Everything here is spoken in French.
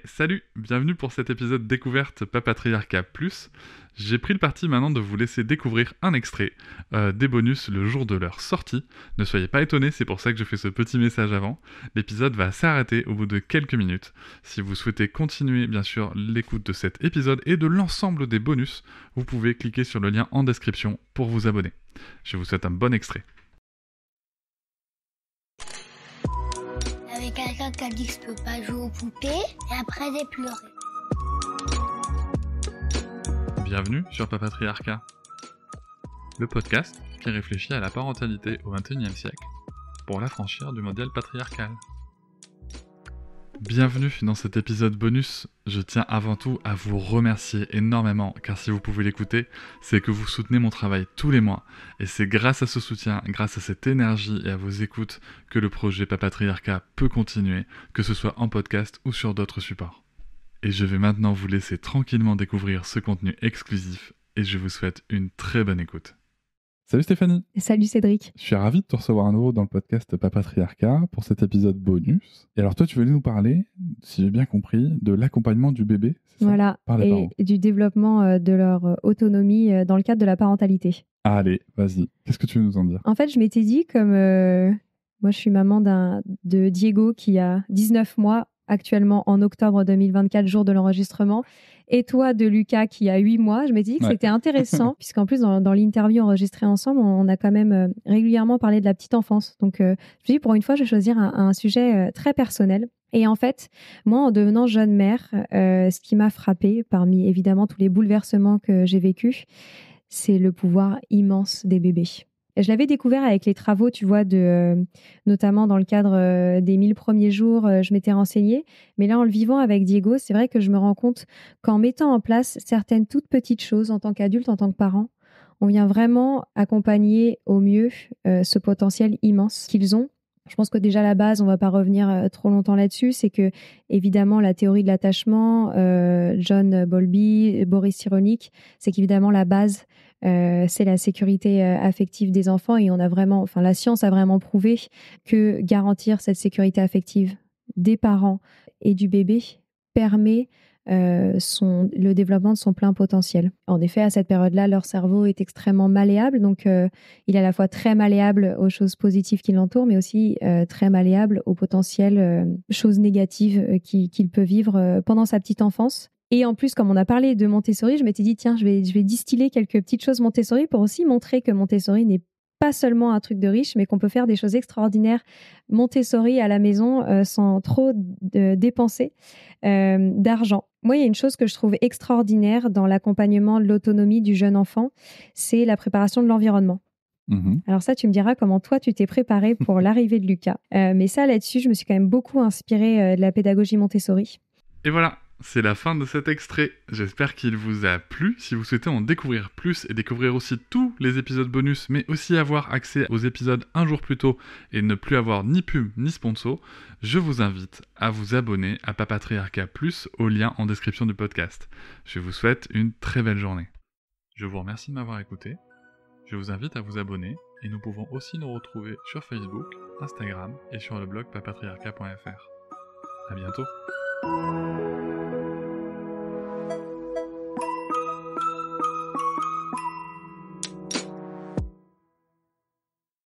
Salut, bienvenue pour cet épisode découverte Papatriarcat Plus. J'ai pris le parti maintenant de vous laisser découvrir un extrait des bonus le jour de leur sortie. Ne soyez pas étonnés, c'est pour ça que je fais ce petit message avant. L'épisode va s'arrêter au bout de quelques minutes. Si vous souhaitez continuer bien sûr l'écoute de cet épisode et de l'ensemble des bonus, vous pouvez cliquer sur le lien en description pour vous abonner. Je vous souhaite un bon extrait. Avec quelqu'un qui a dit que je peux pas jouer aux poupées, et après j'ai pleuré. Bienvenue sur Papatriarcat, le podcast qui réfléchit à la parentalité au XXIe siècle pour l'affranchir du modèle patriarcal. Bienvenue dans cet épisode bonus. Je tiens avant tout à vous remercier énormément, car si vous pouvez l'écouter, c'est que vous soutenez mon travail tous les mois. Et c'est grâce à ce soutien, grâce à cette énergie et à vos écoutes que le projet Papatriarcat peut continuer, que ce soit en podcast ou sur d'autres supports. Et je vais maintenant vous laisser tranquillement découvrir ce contenu exclusif, et je vous souhaite une très bonne écoute. Salut Stéphanie. Salut Cédric. Je suis ravi de te recevoir à nouveau dans le podcast Papatriarcat pour cet épisode bonus. Et alors toi, tu veux nous parler, si j'ai bien compris, de l'accompagnement du bébé, c'est ça, Voilà, par les parents. et du développement de leur autonomie dans le cadre de la parentalité. Allez, vas-y. Qu'est-ce que tu veux nous en dire ? En fait, je m'étais dit, comme moi je suis maman de Diego qui a 19 mois actuellement en octobre 2024, jour de l'enregistrement, et toi de Lucas qui a 8 mois, je m'étais dit que c'était intéressant, puisqu'en plus dans l'interview enregistrée ensemble, on a quand même régulièrement parlé de la petite enfance. Donc je me suis dit, pour une fois, je vais choisir un sujet très personnel. Et en fait, moi, en devenant jeune mère, ce qui m'a frappée, parmi évidemment tous les bouleversements que j'ai vécus, c'est le pouvoir immense des bébés. Je l'avais découvert avec les travaux, tu vois, notamment dans le cadre des 1000 premiers jours, je m'étais renseignée. Mais là, en le vivant avec Diego, c'est vrai que je me rends compte qu'en mettant en place certaines toutes petites choses en tant qu'adulte, en tant que parent, on vient vraiment accompagner au mieux ce potentiel immense qu'ils ont. Je pense que déjà, à la base, on ne va pas revenir trop longtemps là-dessus. C'est que, évidemment, la théorie de l'attachement, John Bowlby, Boris Cyrulnik, c'est qu'évidemment, la base, c'est la sécurité affective des enfants. Et la science a vraiment prouvé que garantir cette sécurité affective des parents et du bébé permet le développement de son plein potentiel. En effet, à cette période-là, leur cerveau est extrêmement malléable, donc il est à la fois très malléable aux choses positives qui l'entourent, mais aussi très malléable aux potentielles choses négatives qu'il peut vivre pendant sa petite enfance. Et en plus, comme on a parlé de Montessori, je m'étais dit, tiens, je vais distiller quelques petites choses Montessori pour aussi montrer que Montessori n'est pas seulement un truc de riche, mais qu'on peut faire des choses extraordinaires Montessori à la maison sans trop dépenser d'argent. Moi, il y a une chose que je trouve extraordinaire dans l'accompagnement de l'autonomie du jeune enfant, c'est la préparation de l'environnement. Alors ça, tu me diras comment toi, tu t'es préparé pour l'arrivée de Lucas. Mais ça, là-dessus, je me suis quand même beaucoup inspirée de la pédagogie Montessori. Et voilà, c'est la fin de cet extrait. J'espère qu'il vous a plu. Si vous souhaitez en découvrir plus et découvrir aussi tous les épisodes bonus, mais aussi avoir accès aux épisodes un jour plus tôt et ne plus avoir ni pub ni sponsor, je vous invite à vous abonner à Papatriarcat Plus au lien en description du podcast. Je vous souhaite une très belle journée. Je vous remercie de m'avoir écouté. Je vous invite à vous abonner et nous pouvons aussi nous retrouver sur Facebook, Instagram et sur le blog papatriarcat.fr. À bientôt.